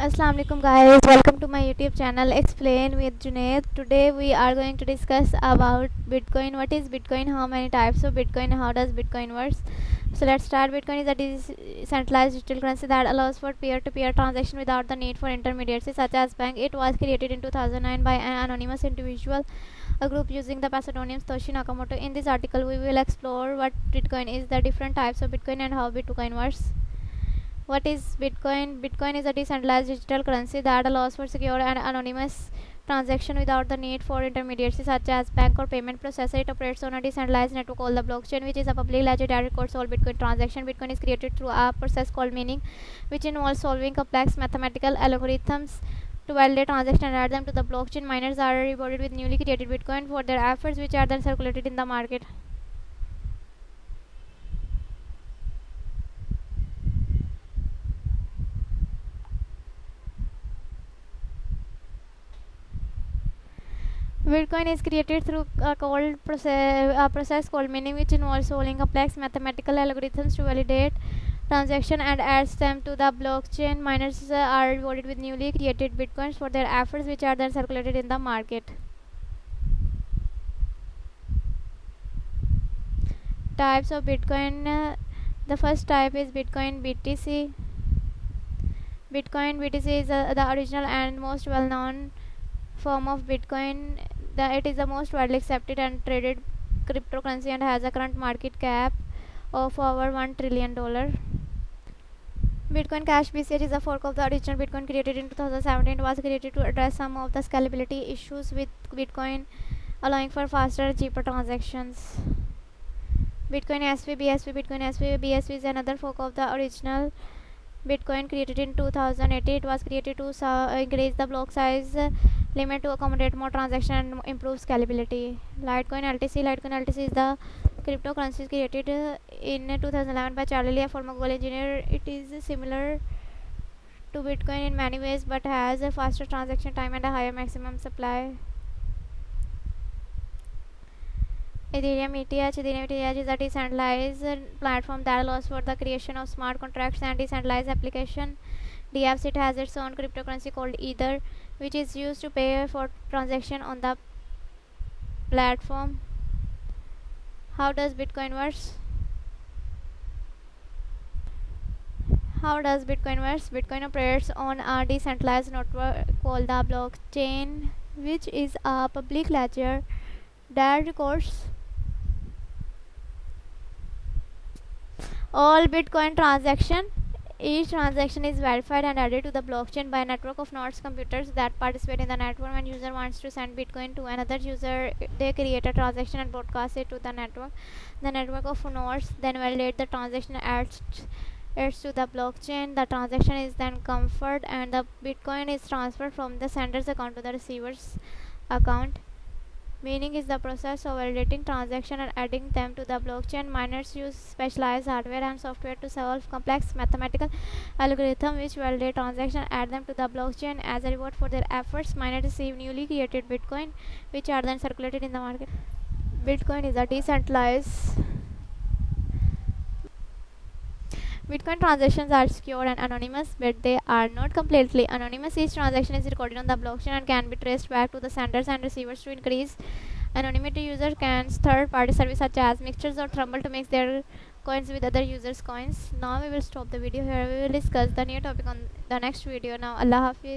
Assalamu alaikum guys, welcome to my YouTube channel Explain with Junaid. Today we are going to discuss about Bitcoin. What is Bitcoin? How many types of Bitcoin? How does Bitcoin works? So let's start. Bitcoin is a decentralized digital currency that allows for peer-to-peer transaction without the need for intermediaries such as bank. It was created in 2009 by an anonymous individual, a group using the pseudonym Satoshi Nakamoto. In this article, we will explore what Bitcoin is, the different types of Bitcoin, and how Bitcoin works. What is Bitcoin? Bitcoin is a decentralized digital currency that allows for secure and anonymous transaction without the need for intermediaries such as bank or payment processor. It operates on a decentralized network called the blockchain, which is a public ledger that records all Bitcoin transactions. Bitcoin is created through a process called mining, which involves solving complex mathematical algorithms to validate transactions and add them to the blockchain. Miners are rewarded with newly created Bitcoin for their efforts, which are then circulated in the market. Bitcoin is created through a process called mining, which involves solving complex mathematical algorithms to validate transactions and adds them to the blockchain. Miners are rewarded with newly created bitcoins for their efforts, which are then circulated in the market. Types of Bitcoin. The first type is Bitcoin BTC. Bitcoin BTC is the original and most well-known form of Bitcoin. It is the most widely accepted and traded cryptocurrency and has a current market cap of over $1 trillion. Bitcoin Cash BCH is a fork of the original Bitcoin created in 2017. It was created to address some of the scalability issues with Bitcoin, allowing for faster and cheaper transactions. Bitcoin SV BSV. Bitcoin SV BSV is another fork of the original Bitcoin created in 2018. It was created to increase the block size limit to accommodate more transactions and improve scalability. Litecoin LTC. Litecoin LTC is the cryptocurrency created in 2011 by Charlie Lee, a former Google engineer. It is similar to Bitcoin in many ways but has a faster transaction time and a higher maximum supply. Ethereum ETH. Ethereum ETH is a decentralized platform that allows for the creation of smart contracts and decentralized application. DApps. It has its own cryptocurrency called Ether, which is used to pay for transaction on the platform. How does Bitcoin works? How does Bitcoin works? Bitcoin operates on a decentralized network called the blockchain, which is a public ledger that records all Bitcoin transactions. Each transaction is verified and added to the blockchain by a network of nodes computers that participate in the network. When user wants to send Bitcoin to another user, they create a transaction and broadcast it to the network. The network of nodes then validate the transaction and adds it to the blockchain. The transaction is then confirmed and the Bitcoin is transferred from the sender's account to the receiver's account. Mining is the process of validating transactions and adding them to the blockchain. Miners use specialized hardware and software to solve complex mathematical algorithms which validate transactions and add them to the blockchain. As a reward for their efforts, miners receive newly created Bitcoin, which are then circulated in the market. Bitcoin is a decentralized. Bitcoin transactions are secure and anonymous, but they are not completely anonymous. Each transaction is recorded on the blockchain and can be traced back to the senders and receivers. To increase anonymity, users can use third-party services such as mixtures or Trumble to mix their coins with other users' coins. Now we will stop the video here. We will discuss the new topic on the next video. Now, Allah Hafiz.